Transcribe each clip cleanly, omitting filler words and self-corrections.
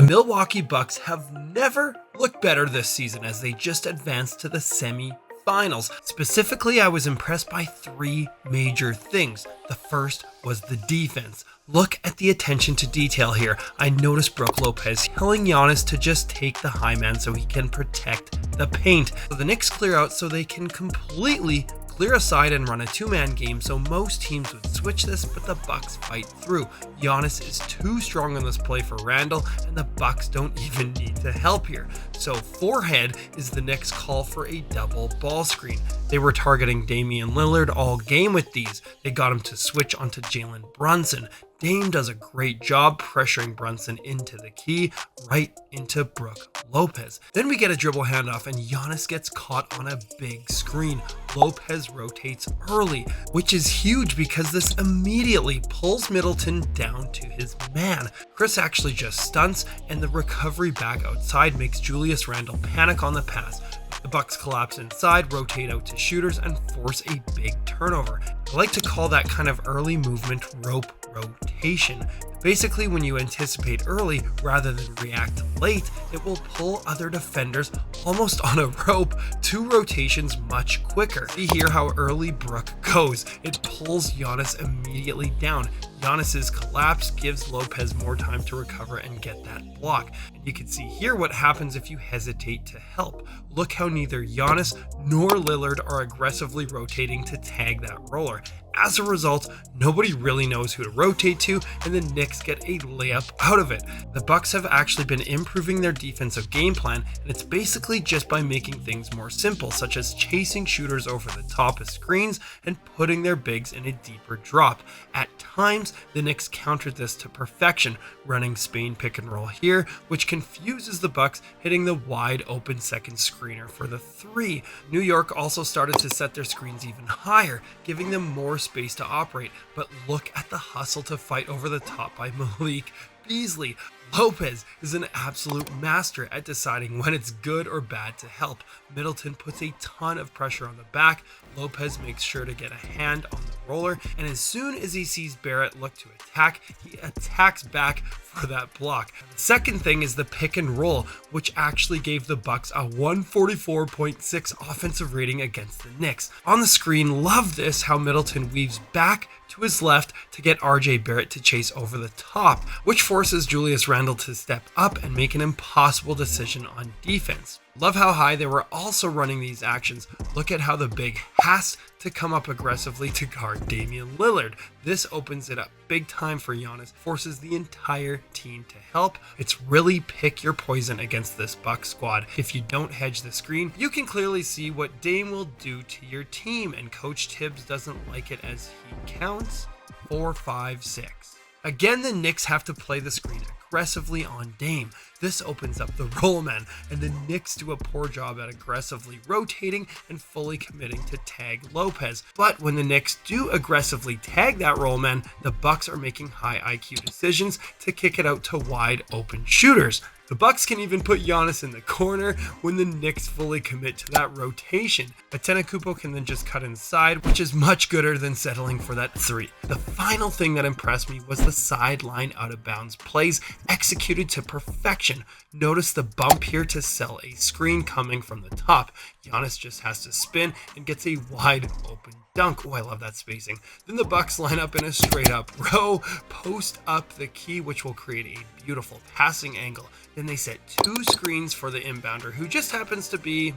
Milwaukee Bucks have never looked better this season as they just advanced to the semi-finals. Specifically, I was impressed by three major things. The first was the defense. Look at the attention to detail here. I noticed Brook Lopez telling Giannis to just take the high man so he can protect the paint. So the Knicks clear out so they can completely clear aside and run a two-man game, so most teams would switch this, but the Bucks fight through. Giannis is too strong on this play for Randle, and the Bucks don't even need to help here. So forehead is the Knicks' call for a double ball screen. They were targeting Damian Lillard all game with these. They got him to switch onto Jalen Brunson. Dame does a great job pressuring Brunson into the key, right into Brook Lopez. Then we get a dribble handoff and Giannis gets caught on a big screen. Lopez rotates early, which is huge because this immediately pulls Middleton down to his man. Chris actually just stunts, and the recovery back outside makes Julius Randle panic on the pass. The Bucks collapse inside, rotate out to shooters, and force a big turnover. I like to call that kind of early movement rope rotation. Basically, when you anticipate early rather than react late, it will pull other defenders almost on a rope 2 rotations much quicker. See here how early Brook goes. It pulls Giannis immediately down. Giannis's collapse gives Lopez more time to recover and get that block. And you can see here what happens if you hesitate to help. Look how neither Giannis nor Lillard are aggressively rotating to tag that roller. As a result, nobody really knows who to rotate to, and the Knicks get a layup out of it. The Bucks have actually been improving their defensive game plan, and it's basically just by making things more simple, such as chasing shooters over the top of screens and putting their bigs in a deeper drop. At times, the Knicks countered this to perfection, running Spain pick and roll here, which confuses the Bucks, hitting the wide open second screener for the 3. New York also started to set their screens even higher, giving them more space to operate, but look at the hustle to fight over the top by Malik Beasley. Lopez is an absolute master at deciding when it's good or bad to help. Middleton puts a ton of pressure on the back. Lopez makes sure to get a hand on the roller, and as soon as he sees Barrett look to attack, he attacks back for that block. The second thing is the pick and roll, which actually gave the Bucks a 144.6 offensive rating against the Knicks. On the screen, love this how Middleton weaves back to his left to get RJ Barrett to chase over the top, which forces Julius Randle to step up and make an impossible decision on defense. Love how high they were also running these actions. Look at how the big has to come up aggressively to guard Damian Lillard. This opens it up big time for Giannis, forces the entire team to help. It's really pick your poison against this Bucks squad. If you don't hedge the screen, you can clearly see what Dame will do to your team, and Coach Tibbs doesn't like it as he counts 4, 5, 6. Again, the Knicks have to play the screen aggressively on Dame. This opens up the roll man, and the Knicks do a poor job at aggressively rotating and fully committing to tag Lopez. But when the Knicks do aggressively tag that roll man, the Bucks are making high IQ decisions to kick it out to wide open shooters. The Bucks can even put Giannis in the corner when the Knicks fully commit to that rotation. Antetokounmpo can then just cut inside, which is much gooder than settling for that 3. The final thing that impressed me was the sideline out of bounds plays executed to perfection. Notice the bump here to sell a screen coming from the top. Giannis just has to spin and gets a wide open dunk. Oh, I love that spacing. Then the Bucks line up in a straight up row, post up the key, which will create a beautiful passing angle. Then they set 2 screens for the inbounder, who just happens to be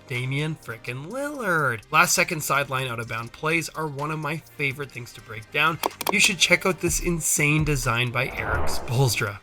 Damian frickin' Lillard. Last second sideline out of bound plays are one of my favorite things to break down. You should check out this insane design by Eric Spoelstra.